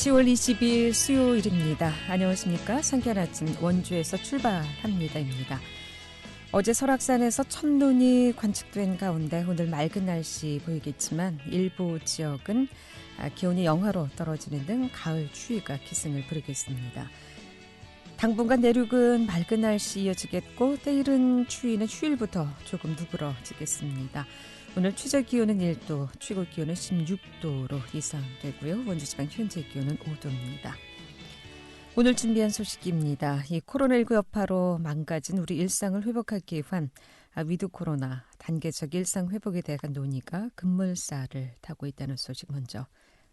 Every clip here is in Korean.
10월 20일 수요일입니다. 안녕하십니까? 상쾌한 아침 원주에서 출발합니다입니다. 어제 설악산에서 첫눈이 관측된 가운데 오늘 맑은 날씨 보이겠지만 일부 지역은 기온이 영하로 떨어지는 등 가을 추위가 기승을 부리겠습니다. 당분간 내륙은 맑은 날씨 이어지겠고 때이른 추위는 휴일부터 조금 누그러지겠습니다. 오늘 최저 기온은 1도, 최고 기온은 16도로 예상되고요. 원주지방 현재 기온은 5도입니다. 오늘 준비한 소식입니다. 이 코로나19 여파로 망가진 우리 일상을 회복하기 위한 위드 코로나 단계적 일상 회복에 대한 논의가 급물살을 타고 있다는 소식 먼저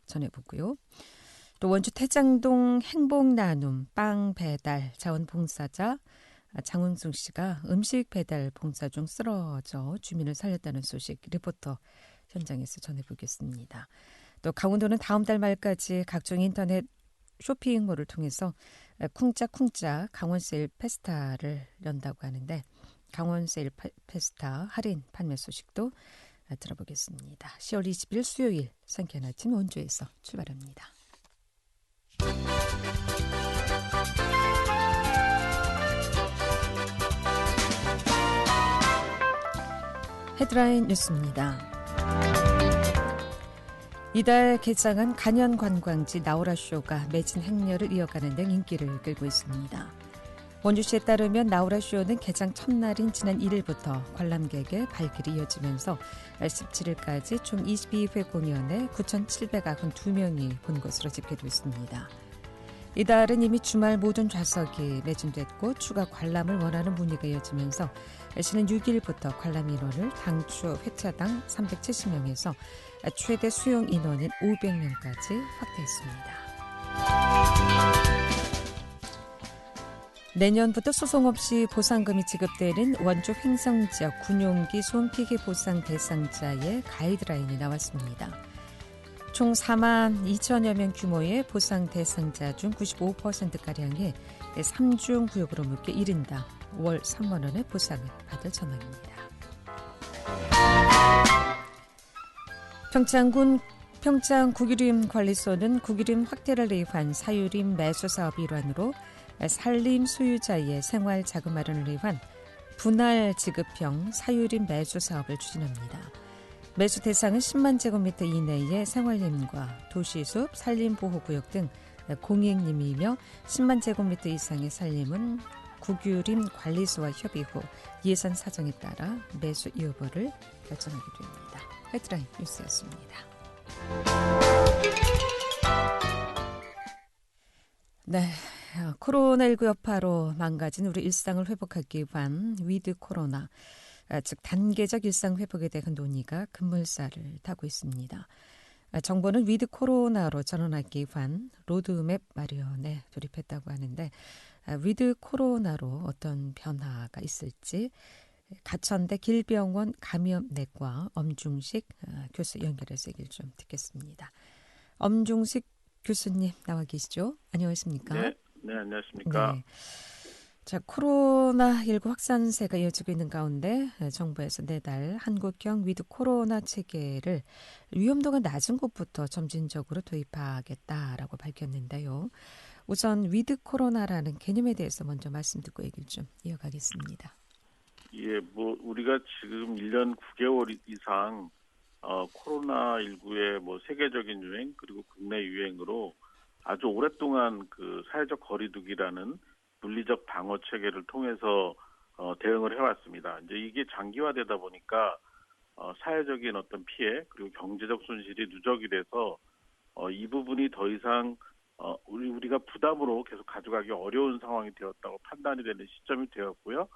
전해보고요. 또 원주 태장동 행복나눔 빵 배달 자원봉사자 장은숙 씨가 음식 배달 봉사 중 쓰러져 주민을 살렸다는 소식 리포터 현장에서 전해보겠습니다. 또 강원도는 다음 달 말까지 각종 인터넷 쇼핑몰을 통해서 쿵짝쿵짝 강원세일 페스타를 연다고 하는데 강원세일 페스타 할인 판매 소식도 들어보겠습니다. 10월 20일 수요일 상쾌한 아침 원주에서 출발합니다. 헤드라인 뉴스입니다. 이달 개장한 간현관광지 나우라쇼가 매진 행렬을 이어가는 등 인기를 끌고 있습니다. 원주시에 따르면 나우라쇼는 개장 첫날인 지난 1일부터 관람객의 발길이 이어지면서 17일까지 총 22회 공연에 9,792명이 본 것으로 집계됐습니다. 이달은 이미 주말 모든 좌석이 매진됐고 추가 관람을 원하는 문의가 이어지면서 시는 6일부터 관람 인원을 당초 회차당 370명에서 최대 수용 인원인 500명까지 확대했습니다. 내년부터 소송 없이 보상금이 지급되는 원주 횡성지역 군용기 손피해 보상 대상자의 가이드라인이 나왔습니다. 총 4만 2천여 명 규모의 보상 대상자 중 95%가량이 3중 구역으로 묶여 1인당 월 3만 원의 보상을 받을 전망입니다. 평창 국유림 관리소는 국유림 확대를 위한 사유림 매수 사업 일환으로 산림 소유자의 생활 자금 마련을 위한 분할 지급형 사유림 매수 사업을 추진합니다. 매수 대상은 10만 제곱미터 이내의 생활림과 도시숲, 산림보호구역 등 공익림이며 10만 제곱미터 이상의 산림은 국유림 관리소와 협의 후 예산 사정에 따라 매수 여부를 결정하게 됩니다. 헤드라인 뉴스였습니다. 네, 코로나19 여파로 망가진 우리 일상을 회복하기 위한 위드 코로나 즉 단계적 일상 회복에 대한 논의가 급물살을 타고 있습니다. 정부는 위드 코로나로 전환하기 위한 로드맵 마련에 돌입했다고 하는데 위드 코로나로 어떤 변화가 있을지 가천대 길병원 감염내과 엄중식 교수 연결해서 얘기를 좀 듣겠습니다. 엄중식 교수님 나와 계시죠? 안녕하십니까? 네, 안녕하십니까? 네. 자, 코로나19 확산세가 이어지고 있는 가운데 정부에서 내달 한국형 위드 코로나 체계를 위험도가 낮은 곳부터 점진적으로 도입하겠다라고 밝혔는데요. 우선 위드 코로나라는 개념에 대해서 먼저 말씀 듣고 얘기를 좀 이어가겠습니다. 예, 우리가 지금 1년 9개월 이상 코로나19의 세계적인 유행 그리고 국내 유행으로 아주 오랫동안 그 사회적 거리두기라는 물리적 방어 체계를 통해서 대응을 해왔습니다. 이제 이게 장기화되다 보니까 사회적인 어떤 피해 그리고 경제적 손실이 누적이 돼서 이 부분이 더 이상 우리가 부담으로 계속 가져가기 어려운 상황이 되었다고 판단이 되는 시점이 되었고요.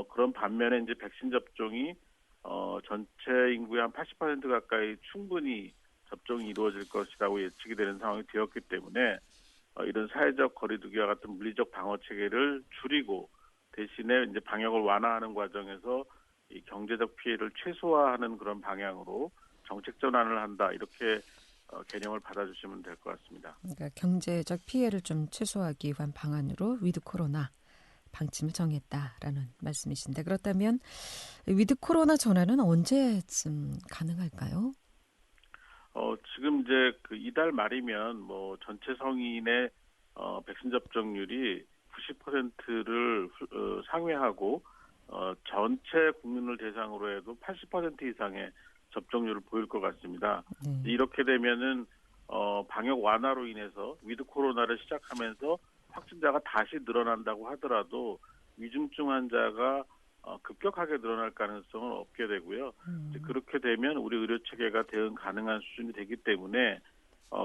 그런 반면에 이제 백신 접종이 전체 인구의 한 80% 가까이 충분히 접종이 이루어질 것이라고 예측이 되는 상황이 되었기 때문에 이런 사회적 거리두기와 같은 물리적 방어 체계를 줄이고 대신에 이제 방역을 완화하는 과정에서 이 경제적 피해를 최소화하는 그런 방향으로 정책 전환을 한다 이렇게 개념을 받아주시면 될 것 같습니다. 그러니까 경제적 피해를 좀 최소화하기 위한 방안으로 위드 코로나 방침을 정했다라는 말씀이신데 그렇다면 위드 코로나 전환은 언제쯤 가능할까요? 지금 이제 그 이달 말이면 뭐 전체 성인의 백신 접종률이 90%를 상회하고 전체 국민을 대상으로 해도 80% 이상의 접종률을 보일 것 같습니다. 네. 이렇게 되면은 방역 완화로 인해서 위드 코로나를 시작하면서 확진자가 다시 늘어난다고 하더라도 위중증 환자가 급격하게 늘어날 가능성은 없게 되고요. 이제 그렇게 되면 우리 의료 체계가 대응 가능한 수준이 되기 때문에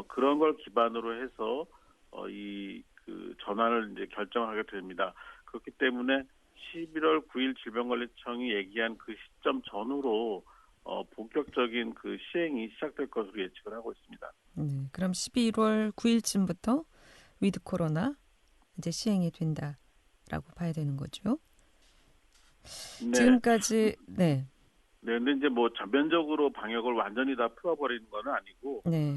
그런 걸 기반으로 해서 이 그 전환을 이제 결정하게 됩니다. 그렇기 때문에 11월 9일 질병관리청이 얘기한 그 시점 전후로 본격적인 그 시행이 시작될 것으로 예측을 하고 있습니다. 그럼 11월 9일쯤부터 위드 코로나 이제 시행이 된다라고 봐야 되는 거죠. 네. 지금까지 네. 네, 근데 이제 뭐 전면적으로 방역을 완전히 다 풀어버리는 건 아니고, 네.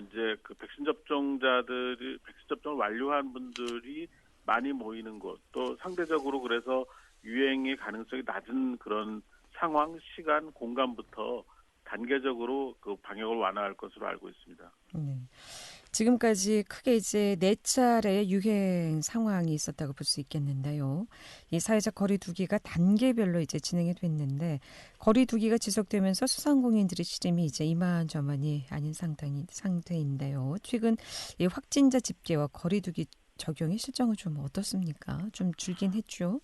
이제 그 백신 접종자들이, 백신 접종을 완료한 분들이 많이 모이는 곳, 또 상대적으로 그래서 유행의 가능성이 낮은 그런 상황, 시간, 공간부터 단계적으로 그 방역을 완화할 것으로 알고 있습니다. 네. 지금까지 크게 이제 4차례의 유행 상황이 있었다고 볼 수 있겠는데요. 이 사회적 거리 두기가 단계별로 이제 진행이 됐는데 거리 두기가 지속되면서 소상공인들의 시름이 이제 이만저만이 아닌 상태인데요. 최근 이 확진자 집계와 거리 두기 적용의 실정은 좀 어떻습니까? 좀 줄긴 했죠.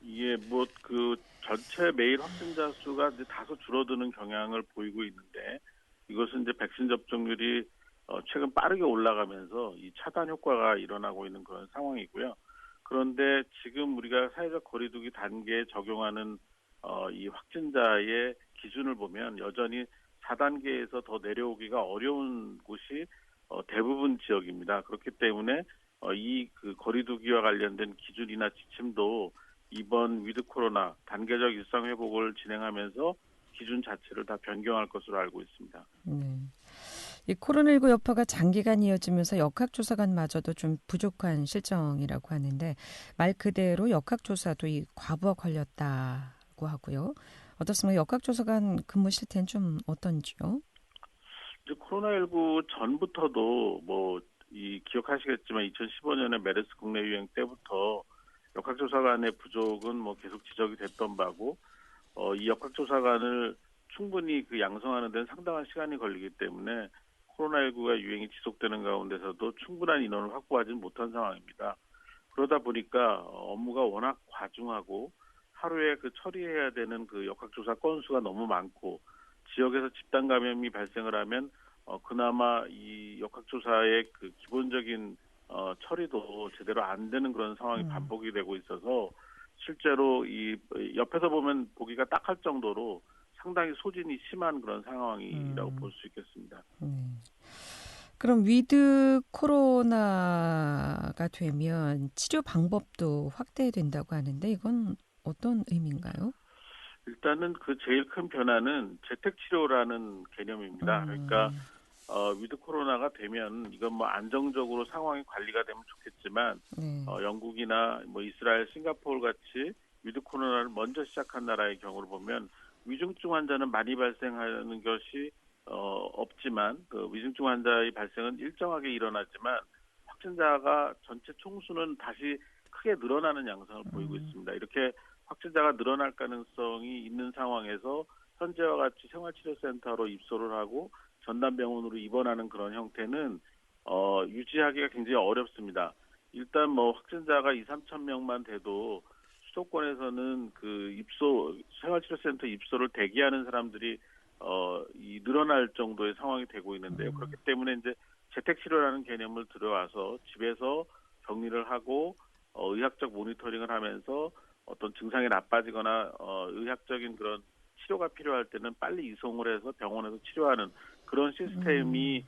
이게 뭐 그 전체 매일 확진자 수가 이제 다소 줄어드는 경향을 보이고 있는데 이것은 이제 백신 접종률이 최근 빠르게 올라가면서 이 차단 효과가 일어나고 있는 그런 상황이고요. 그런데 지금 우리가 사회적 거리두기 단계에 적용하는 이 확진자의 기준을 보면 여전히 4단계에서 더 내려오기가 어려운 곳이 대부분 지역입니다. 그렇기 때문에 이 그 거리두기와 관련된 기준이나 지침도 이번 위드 코로나 단계적 일상 회복을 진행하면서 기준 자체를 다 변경할 것으로 알고 있습니다. 네. 이 코로나19 여파가 장기간 이어지면서 역학조사관마저도 좀 부족한 실정이라고 하는데 말 그대로 역학조사도 이 과부하 걸렸다고 하고요. 어떻습니까? 역학조사관 근무 실태는 좀 어떤지요? 이제 코로나19 전부터도 뭐 이 기억하시겠지만 2015년에 메르스 국내 유행 때부터 역학조사관의 부족은 뭐 계속 지적이 됐던 바고 이 역학조사관을 충분히 그 양성하는 데는 상당한 시간이 걸리기 때문에 코로나19가 유행이 지속되는 가운데서도 충분한 인원을 확보하지는 못한 상황입니다. 그러다 보니까 업무가 워낙 과중하고 하루에 그 처리해야 되는 그 역학조사 건수가 너무 많고 지역에서 집단 감염이 발생을 하면 그나마 이 역학조사의 그 기본적인 처리도 제대로 안 되는 그런 상황이 반복이 되고 있어서 실제로 이 옆에서 보면 보기가 딱할 정도로 상당히 소진이 심한 그런 상황이라고 볼 수 있겠습니다. 그럼 위드 코로나가 되면 치료 방법도 확대된다고 하는데 이건 어떤 의미인가요? 일단은 그 제일 큰 변화는 재택치료라는 개념입니다. 그러니까 위드 코로나가 되면 이건 뭐 안정적으로 상황이 관리가 되면 좋겠지만 네. 영국이나 뭐 이스라엘, 싱가포르 같이 위드 코로나를 먼저 시작한 나라의 경우를 보면 위중증 환자는 많이 발생하는 것이 없지만 그 위중증 환자의 발생은 일정하게 일어나지만 확진자가 전체 총수는 다시 크게 늘어나는 양상을 보이고 있습니다. 이렇게 확진자가 늘어날 가능성이 있는 상황에서 현재와 같이 생활치료센터로 입소를 하고 전담병원으로 입원하는 그런 형태는 유지하기가 굉장히 어렵습니다. 일단 뭐 확진자가 2-3천 명만 돼도 수도권에서는 그 생활치료센터 입소를 대기하는 사람들이 늘어날 정도의 상황이 되고 있는데요. 그렇기 때문에 이제 재택치료라는 개념을 들어와서 집에서 격리를 하고 의학적 모니터링을 하면서 어떤 증상이 나빠지거나 의학적인 그런 치료가 필요할 때는 빨리 이송을 해서 병원에서 치료하는 그런 시스템이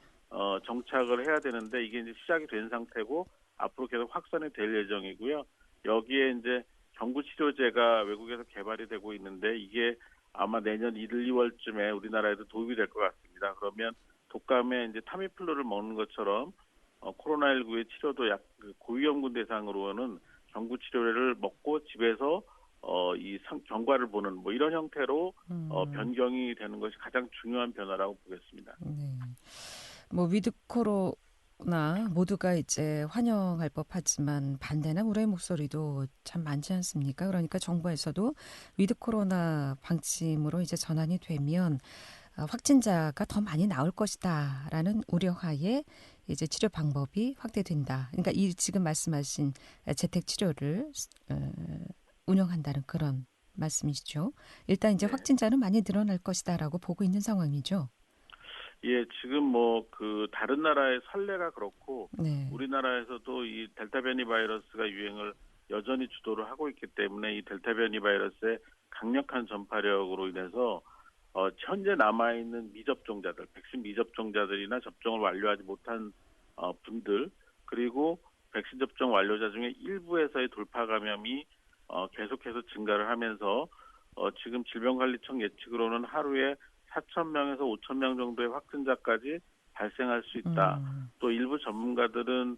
정착을 해야 되는데 이게 이제 시작이 된 상태고 앞으로 계속 확산이 될 예정이고요. 여기에 이제 경구 치료제가 외국에서 개발이 되고 있는데 이게 아마 내년 1, 2월쯤에 우리나라에도 도입이 될 것 같습니다. 그러면 독감에 이제 타미플루를 먹는 것처럼 코로나19의 치료도 고위험군 대상으로는 경구 치료제를 먹고 집에서 경과를 보는 뭐 이런 형태로 변경이 되는 것이 가장 중요한 변화라고 보겠습니다. 네. 뭐 위드 코로나 모두가 이제 환영할 법하지만 반대나 우려의 목소리도 참 많지 않습니까? 그러니까 정부에서도 위드 코로나 방침으로 이제 전환이 되면 확진자가 더 많이 나올 것이다라는 우려하에 이제 치료 방법이 확대된다. 그러니까 이 지금 말씀하신 재택 치료를 운영한다는 그런 말씀이시죠. 일단 이제 네. 확진자는 많이 늘어날 것이다라고 보고 있는 상황이죠. 예, 지금 뭐 다른 나라의 선례가 그렇고 네. 우리나라에서도 이 델타 변이 바이러스가 유행을 여전히 주도를 하고 있기 때문에 이 델타 변이 바이러스의 강력한 전파력으로 인해서 현재 남아있는 미접종자들, 백신 미접종자들이나 접종을 완료하지 못한 분들, 그리고 백신 접종 완료자 중에 일부에서의 돌파 감염이 계속해서 증가를 하면서 지금 질병관리청 예측으로는 하루에 4,000명에서 5,000명 정도의 확진자까지 발생할 수 있다. 또 일부 전문가들은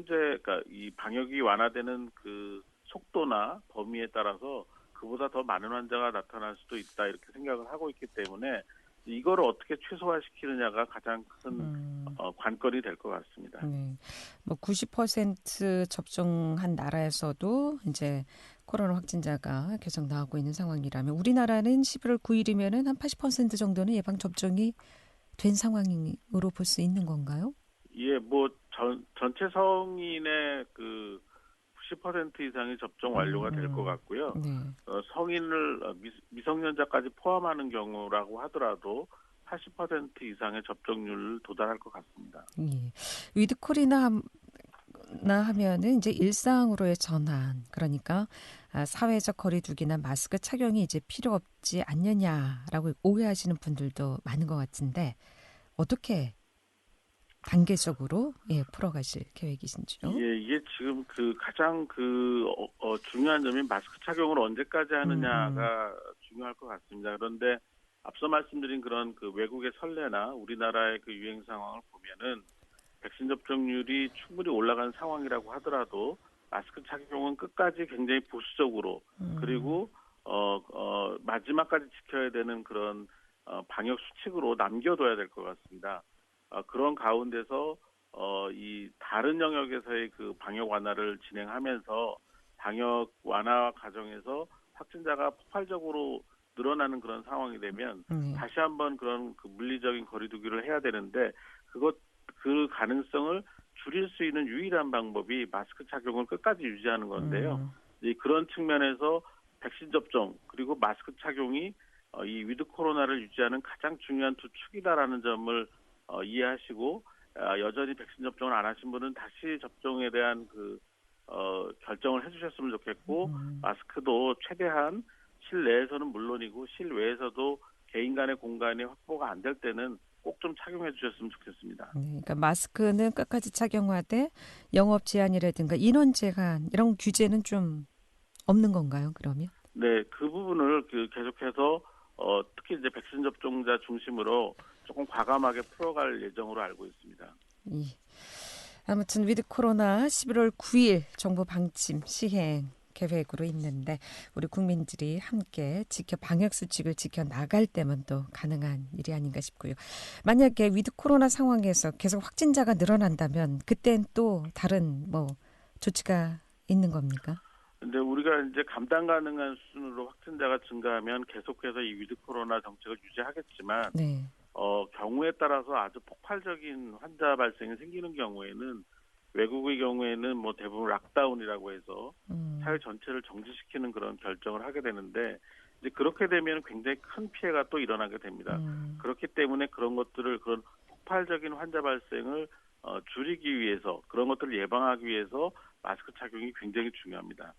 그러니까 이 방역이 완화되는 그 속도나 범위에 따라서 그보다 더 많은 환자가 나타날 수도 있다 이렇게 생각을 하고 있기 때문에 이거를 어떻게 최소화시키느냐가 가장 큰 관건이 될 것 같습니다. 네. 뭐 90% 접종한 나라에서도 이제 코로나 확진자가 계속 나오고 있는 상황이라면 우리나라는 11월 9일이면은 한 80% 정도는 예방 접종이 된 상황으로 볼 수 있는 건가요? 예, 뭐 전체 성인의 90% 이상이 접종 완료가 될 것 같고요. 네. 성인을 미성년자까지 포함하는 경우라고 하더라도 80% 이상의 접종률을 도달할 것 같습니다. 예. 위드 코리나 하면은 이제 일상으로의 전환, 그러니까 사회적 거리두기나 마스크 착용이 이제 필요 없지 않느냐라고 오해하시는 분들도 많은 것 같은데 어떻게 단계적으로 풀어가실 계획이신지요? 예, 이게 지금 가장 중요한 점이 마스크 착용을 언제까지 하느냐가 중요할 것 같습니다. 그런데 앞서 말씀드린 그런 외국의 선례나 우리나라의 유행 상황을 보면은 백신 접종률이 충분히 올라간 상황이라고 하더라도 마스크 착용은 끝까지 굉장히 보수적으로 그리고 마지막까지 지켜야 되는 그런 방역 수칙으로 남겨둬야 될 것 같습니다. 그런 가운데서 이 다른 영역에서의 방역 완화를 진행하면서 방역 완화 과정에서 확진자가 폭발적으로 늘어나는 그런 상황이 되면 다시 한번 그런 물리적인 거리두기를 해야 되는데 그 가능성을 줄일 수 있는 유일한 방법이 마스크 착용을 끝까지 유지하는 건데요. 그런 측면에서 백신 접종 그리고 마스크 착용이 이 위드 코로나를 유지하는 가장 중요한 두 축이다라는 점을 이해하시고 여전히 백신 접종을 안 하신 분은 다시 접종에 대한 결정을 해주셨으면 좋겠고 마스크도 최대한 실내에서는 물론이고 실외에서도 개인 간의 공간이 확보가 안 될 때는 꼭 좀 착용해 주셨으면 좋겠습니다. 네, 그러니까 마스크는 끝까지 착용하되 영업 제한이라든가 인원 제한 이런 규제는 좀 없는 건가요? 그러면? 네, 그 부분을 계속해서 특히 이제 백신 접종자 중심으로 조금 과감하게 풀어갈 예정으로 알고 있습니다. 예. 아무튼 위드 코로나 11월 9일 정부 방침 시행 계획으로 있는데 우리 국민들이 함께 방역 수칙을 지켜나갈 때만 또 가능한 일이 아닌가 싶고요. 만약에 위드 코로나 상황에서 계속 확진자가 늘어난다면 그땐 또 다른 조치가 있는 겁니까? 근데 우리가 이제 감당 가능한 수준으로 확진자가 증가하면 계속해서 이 위드 코로나 정책을 유지하겠지만 네. 경우에 따라서 아주 폭발적인 환자 발생이 생기는 경우에는 외국의 경우에는 대부분 락다운이라고 해서 사회 전체를 정지시키는 그런 결정을 하게 되는데 이제 그렇게 되면 굉장히 큰 피해가 또 일어나게 됩니다. 그렇기 때문에 그런 폭발적인 환자 발생을 줄이기 위해서 그런 것들을 예방하기 위해서 마스크 착용이 굉장히 중요합니다.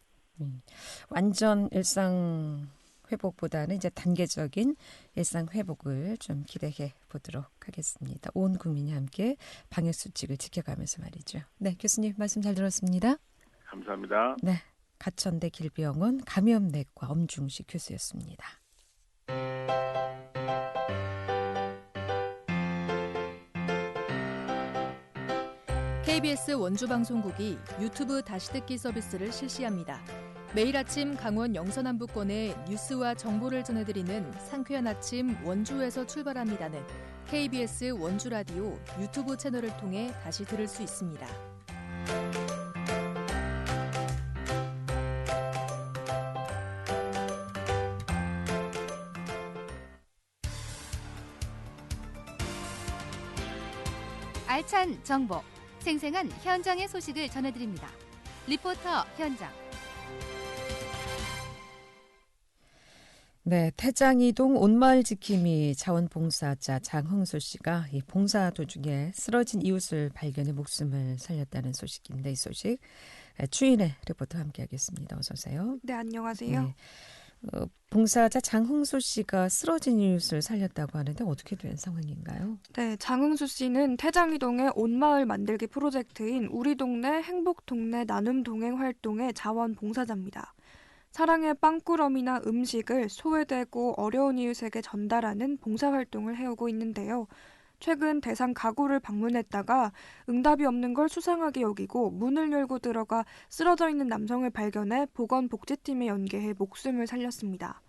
완전 일상 회복보다는 이제 단계적인 일상 회복을 좀 기대해 보도록 하겠습니다. 온 국민이 함께 방역 수칙을 지켜가면서 말이죠. 네, 교수님 말씀 잘 들었습니다. 감사합니다. 네, 가천대 길병원 감염내과 엄중식 교수였습니다. KBS 원주방송국이 유튜브 다시 듣기 서비스를 실시합니다. 매일 아침 강원 영서남부권의 뉴스와 정보를 전해드리는 상쾌한 아침 원주에서 출발합니다는 KBS 원주 라디오 유튜브 채널을 통해 다시 들을 수 있습니다. 알찬 정보, 생생한 현장의 소식을 전해드립니다. 리포터 현장. 네, 태장이동 온마을 지킴이 자원봉사자 장흥수 씨가 이 봉사 도중에 쓰러진 이웃을 발견해 목숨을 살렸다는 소식인데 이 소식 추인의 리포터와 함께하겠습니다. 어서 오세요. 네, 안녕하세요. 네, 봉사자 장흥수 씨가 쓰러진 이웃을 살렸다고 하는데 어떻게 된 상황인가요? 네, 장흥수 씨는 태장이동의 온마을 만들기 프로젝트인 우리 동네 행복동네 나눔동행 활동의 자원봉사자입니다. 사랑의 빵꾸러미나 음식을 소외되고 어려운 이웃에게 전달하는 봉사활동을 해오고 있는데요. 최근 대상 가구를 방문했다가 응답이 없는 걸 수상하게 여기고 문을 열고 들어가 쓰러져 있는 남성을 발견해 보건복지팀에 연계해 목숨을 살렸습니다.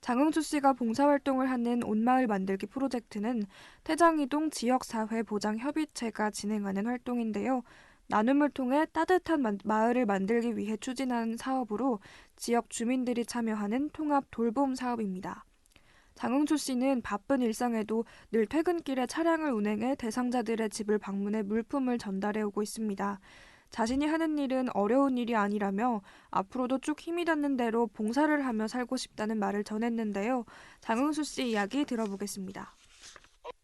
장흥수 씨가 봉사활동을 하는 온마을 만들기 프로젝트는 태장이동 지역사회보장협의체가 진행하는 활동인데요. 나눔을 통해 따뜻한 마을을 만들기 위해 추진하는 사업으로 지역 주민들이 참여하는 통합 돌봄 사업입니다. 장흥수 씨는 바쁜 일상에도 늘 퇴근길에 차량을 운행해 대상자들의 집을 방문해 물품을 전달해 오고 있습니다. 자신이 하는 일은 어려운 일이 아니라며 앞으로도 쭉 힘이 닿는 대로 봉사를 하며 살고 싶다는 말을 전했는데요. 장흥수 씨 이야기 들어보겠습니다.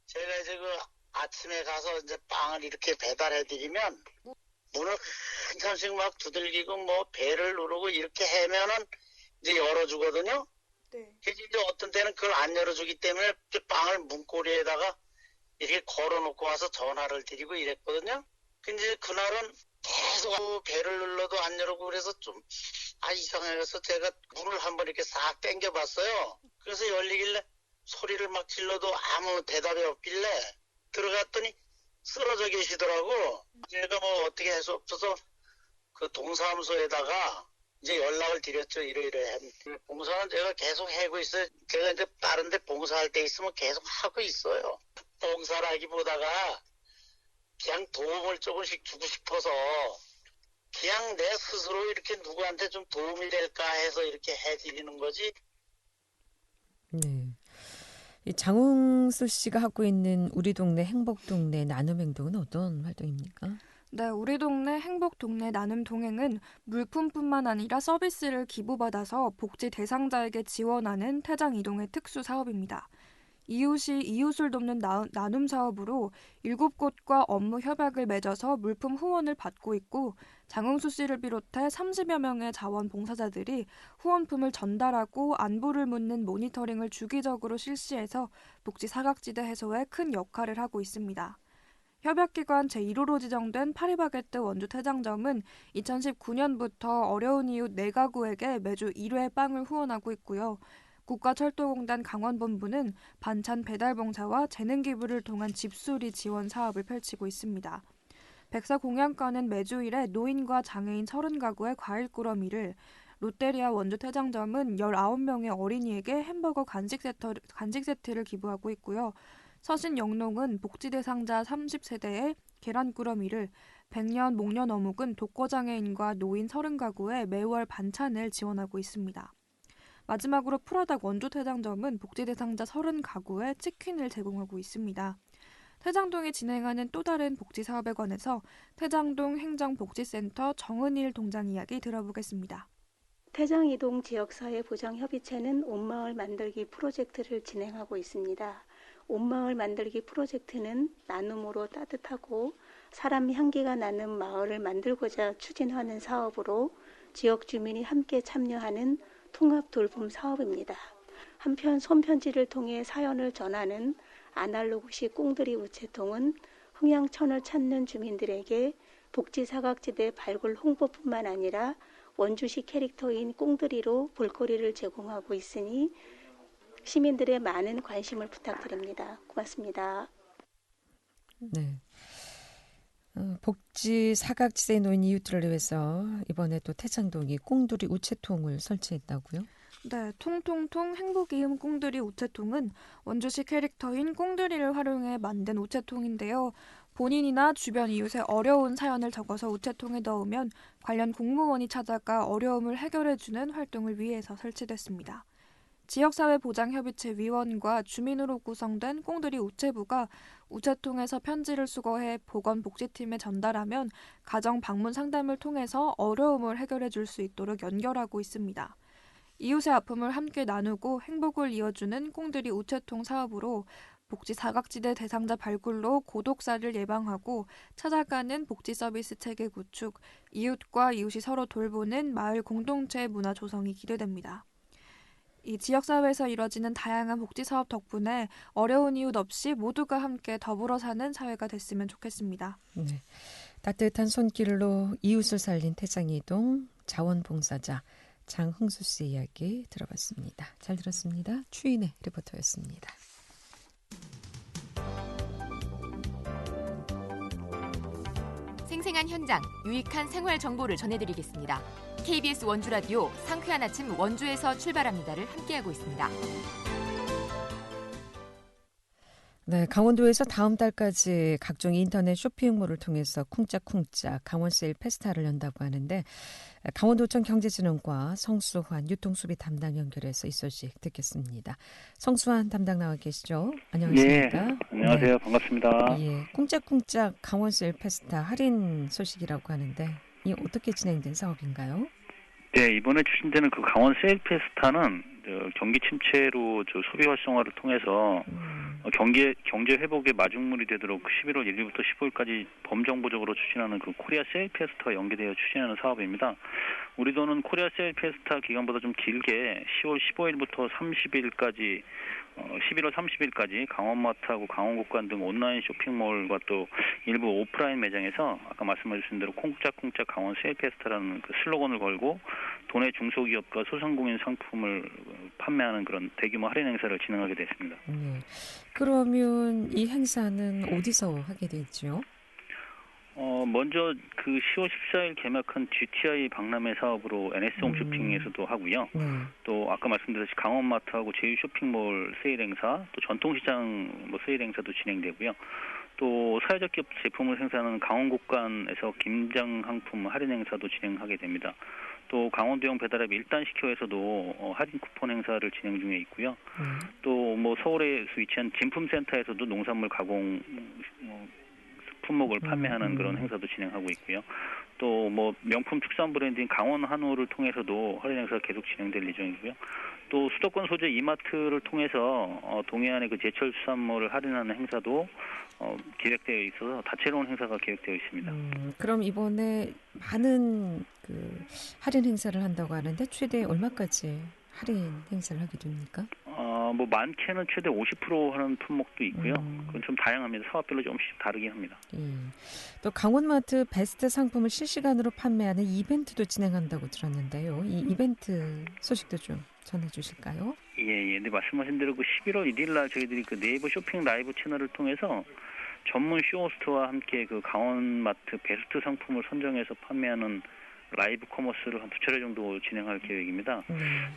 제가 이제 아침에 가서 이제 빵을 이렇게 배달해드리면 문을 한참씩 막 두들기고 배를 누르고 이렇게 하면은 이제 열어주거든요. 네. 이제 어떤 때는 그걸 안 열어주기 때문에 빵을 문고리에다가 이렇게 걸어놓고 와서 전화를 드리고 이랬거든요. 근데 그날은 계속 배를 눌러도 안 열고 그래서 좀 이상해서 제가 문을 한번 이렇게 싹 당겨봤어요. 그래서 열리길래 소리를 막 질러도 아무 대답이 없길래 들어갔더니 쓰러져 계시더라고. 제가 어떻게 할 수 없어서 그 동사무소에다가 이제 연락을 드렸죠. 이러이러한 봉사는 제가 계속 하고 있어요. 제가 이제 다른 데 봉사할 때 있으면 계속 하고 있어요. 봉사라기보다가 그냥 도움을 조금씩 주고 싶어서 그냥 내 스스로 이렇게 누구한테 좀 도움이 될까 해서 이렇게 해드리는 거지. 네. 이 장흥수 씨가 하고 있는 우리 동네 행복동네 나눔행동은 어떤 활동입니까? 네, 우리 동네 행복동네 나눔동행은 물품뿐만 아니라 서비스를 기부받아서 복지 대상자에게 지원하는 태장이동의 특수 사업입니다. 이웃이 이웃을 돕는 나눔 사업으로 7곳과 업무 협약을 맺어서 물품 후원을 받고 있고 장흥수 씨를 비롯해 30여 명의 자원봉사자들이 후원품을 전달하고 안부를 묻는 모니터링을 주기적으로 실시해서 복지 사각지대 해소에 큰 역할을 하고 있습니다. 협약기관 제1호로 지정된 파리바게뜨 원주 태장점은 2019년부터 어려운 이웃 4가구에게 매주 1회 빵을 후원하고 있고요. 국가철도공단 강원본부는 반찬 배달 봉사와 재능 기부를 통한 집수리 지원 사업을 펼치고 있습니다. 백사공양가는 매주 1회 노인과 장애인 30가구의 과일 꾸러미를, 롯데리아 원주 태장점은 19명의 어린이에게 햄버거 간식 세트를 기부하고 있고요. 서신 영농은 복지 대상자 30세대에 계란 꾸러미를, 백년 목련 어묵은 독거장애인과 노인 30가구에 매월 반찬을 지원하고 있습니다. 마지막으로 프라닭 원주 태장점은 복지 대상자 30가구에 치킨을 제공하고 있습니다. 태장동이 진행하는 또 다른 복지 사업에 관해서 태장동 행정복지센터 정은일 동장 이야기 들어보겠습니다. 태장이동 지역사회보장협의체는 온마을 만들기 프로젝트를 진행하고 있습니다. 온마을 만들기 프로젝트는 나눔으로 따뜻하고 사람 향기가 나는 마을을 만들고자 추진하는 사업으로 지역 주민이 함께 참여하는 통합 돌봄 사업입니다. 한편 손편지를 통해 사연을 전하는 아날로그식 꽁드리 우체통은 흥양천을 찾는 주민들에게 복지 사각지대 발굴 홍보뿐만 아니라 원주시 캐릭터인 꽁드리로 볼거리를 제공하고 있으니 시민들의 많은 관심을 부탁드립니다. 고맙습니다. 네. 복지 사각지대에 놓인 이웃들을 위해서 이번에 또 태창동이 꽁두리 우체통을 설치했다고요? 네, 통통통 행복이음 꽁두리 우체통은 원주시 캐릭터인 꽁두리를 활용해 만든 우체통인데요. 본인이나 주변 이웃의 어려운 사연을 적어서 우체통에 넣으면 관련 공무원이 찾아가 어려움을 해결해주는 활동을 위해서 설치됐습니다. 지역사회보장협의체 위원과 주민으로 구성된 꽁두리 우체부가 우체통에서 편지를 수거해 보건복지팀에 전달하면 가정 방문 상담을 통해서 어려움을 해결해 줄 수 있도록 연결하고 있습니다. 이웃의 아픔을 함께 나누고 행복을 이어주는 꽁두리 우체통 사업으로 복지 사각지대 대상자 발굴로 고독사를 예방하고 찾아가는 복지 서비스 체계 구축, 이웃과 이웃이 서로 돌보는 마을 공동체 문화 조성이 기대됩니다. 이 지역사회에서 이뤄지는 다양한 복지사업 덕분에 어려운 이웃 없이 모두가 함께 더불어 사는 사회가 됐으면 좋겠습니다. 네. 따뜻한 손길로 이웃을 살린 태장이동 자원봉사자 장흥수 씨 이야기 들어봤습니다. 잘 들었습니다. 추인의 리포터였습니다. 생생한 현장, 유익한 생활 정보를 전해드리겠습니다. KBS 원주라디오 상쾌한 아침 원주에서 출발합니다를 함께하고 있습니다. 네, 강원도에서 다음 달까지 각종 인터넷 쇼핑몰을 통해서 쿵짝쿵짝 강원 세일 페스타를 연다고 하는데 강원도청 경제진흥과 성수환 유통수비 담당 연결해서 이 소식 듣겠습니다. 성수환 담당 나와 계시죠? 안녕하십니까? 네, 안녕하세요. 네. 반갑습니다. 예, 쿵짝쿵짝 강원 세일 페스타 할인 소식이라고 하는데 이 어떻게 진행된 사업인가요? 네, 이번에 추진되는 그 강원 세일 페스타는 경기 침체로 소비 활성화를 통해서 경제 회복의 마중물이 되도록 11월 1일부터 15일까지 범정부적으로 추진하는 그 코리아 세일 페스타와 연계되어 추진하는 사업입니다. 우리 도는 코리아 세일 페스타 기간보다 좀 길게 10월 15일부터 30일까지 11월 30일까지 강원마트하고 강원국관 등 온라인 쇼핑몰과 또 일부 오프라인 매장에서 아까 말씀해주신 대로 콩짝콩짝 강원 세일 페스타라는 그 슬로건을 걸고 도내 중소기업과 소상공인 상품을 판매하는 그런 대규모 할인 행사를 진행하게 됐습니다. 그러면 이 행사는 어디서 하게 되죠? 먼저 그 10월 14일 개막한 GTI 박람회 사업으로 NS홈쇼핑에서도 하고요. 또 아까 말씀드렸듯이 강원마트하고 제휴쇼핑몰 세일 행사, 또 전통시장 세일 행사도 진행되고요. 또 사회적 기업 제품을 생산하는 강원국관에서 김장 상품 할인 행사도 진행하게 됩니다. 또 강원도형 배달앱 1단시켜에서도 할인 쿠폰 행사를 진행 중에 있고요. 또 서울에 위치한 진품센터에서도 농산물 가공 품목을 판매하는 그런 행사도 진행하고 있고요. 또 명품 축산 브랜드인 강원 한우를 통해서도 할인 행사가 계속 진행될 예정이고요. 또 수도권 소재 이마트를 통해서 동해안의 그 제철 수산물을 할인하는 행사도 기획되어 있어서 다채로운 행사가 계획되어 있습니다. 그럼 이번에 많은 그 할인 행사를 한다고 하는데 최대 얼마까지 할인 행사를 하게 됩니까? 많게는 최대 50% 하는 품목도 있고요. 그건 좀 다양합니다. 사업별로 조금씩 다르긴 합니다. 또 강원마트 베스트 상품을 실시간으로 판매하는 이벤트도 진행한다고 들었는데요. 이 이벤트 소식도 좀 전해주실까요? 예. 네, 말씀하신 대로 그 11월 1일 날 저희들이 그 네이버 쇼핑 라이브 채널을 통해서 전문 쇼호스트와 함께 그 강원마트 베스트 상품을 선정해서 판매하는 라이브 커머스를 한 2차례 정도 진행할 계획입니다.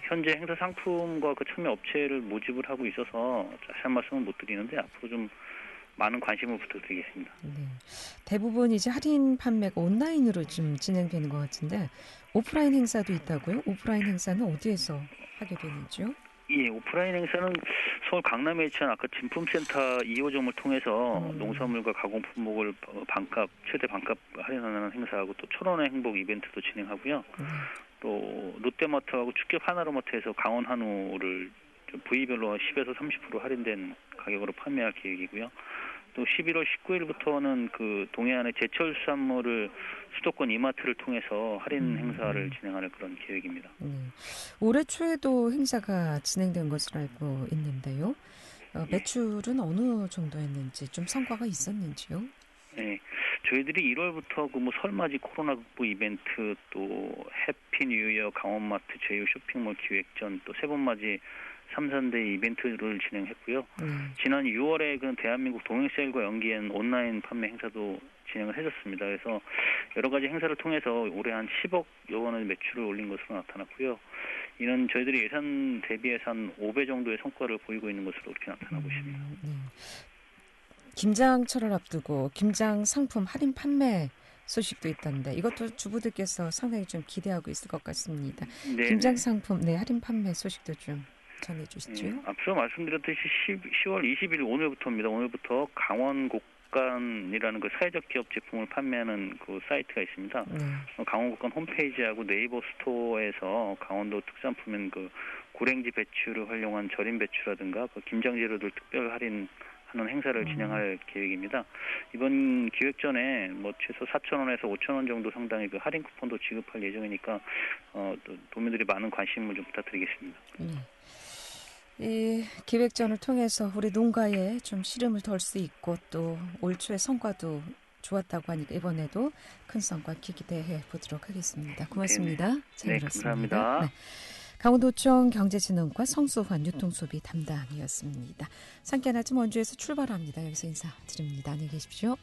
현재 행사 상품과 그 참여 업체를 모집을 하고 있어서 자세한 말씀은 못 드리는데 앞으로 좀 많은 관심을 부탁드리겠습니다. 대부분 이제 할인 판매가 온라인으로 좀 진행되는 것 같은데 오프라인 행사도 있다고요? 오프라인 행사는 어디에서 하게 되는지요? 예, 오프라인 행사는 서울 강남에 위치한 아까 진품센터 2호점을 통해서 농산물과 가공 품목을 최대 반값 할인하는 행사하고 또 천원의 행복 이벤트도 진행하고요. 또 롯데마트하고 축협 하나로마트에서 강원 한우를 부위별로 10에서 30% 할인된 가격으로 판매할 계획이고요. 또 11월 19일부터는 그 동해안의 제철 수산물을 수도권 이마트를 통해서 할인 행사를 진행하는 그런 계획입니다. 올해 초에도 행사가 진행된 것으로 알고 있는데요. 매출은 어느 정도였는지 좀 성과가 있었는지요? 네, 저희들이 1월부터 그 설맞이 코로나 극복 이벤트 또 해피 뉴 이어 강원마트 제휴 쇼핑몰 기획전 또 세번맞이 3,4대 이벤트를 진행했고요. 지난 6월에 그 대한민국 동행세일과 연기한 온라인 판매 행사도 진행을 해줬습니다. 그래서 여러 가지 행사를 통해서 올해 한 10억여 원의 매출을 올린 것으로 나타났고요. 이는 저희들이 예산 대비해서 한 5배 정도의 성과를 보이고 있는 것으로 그렇게 나타나고 있습니다. 김장철을 앞두고 김장 상품 할인 판매 소식도 있던데 이것도 주부들께서 상당히 좀 기대하고 있을 것 같습니다. 네네. 김장 상품 할인 판매 소식도 좀 전해주시죠. 앞서 말씀드렸듯이 10월 20일 오늘부터입니다. 오늘부터 강원곡간이라는 그 사회적 기업 제품을 판매하는 그 사이트가 있습니다. 강원곡간 홈페이지하고 네이버 스토어에서 강원도 특산품인 그 고랭지 배추를 활용한 절임 배추라든가 그 김장 재료들 특별 할인 하는 행사를 진행할 계획입니다. 이번 기획 전에 최소 4,000원에서 5,000원 정도 상당의 그 할인 쿠폰도 지급할 예정이니까 또 도민들이 많은 관심을 좀 부탁드리겠습니다. 이 기획전을 통해서 우리 농가에 좀 시름을 덜 수 있고 또 올 초의 성과도 좋았다고 하니까 이번에도 큰 성과 기대해 보도록 하겠습니다. 고맙습니다. 잘 들었습니다. 감사합니다. 강원도청 경제진흥과 성수환 유통소비 담당이었습니다. 상쾌한 아침 원주에서 출발합니다. 여기서 인사드립니다. 안녕히 계십시오.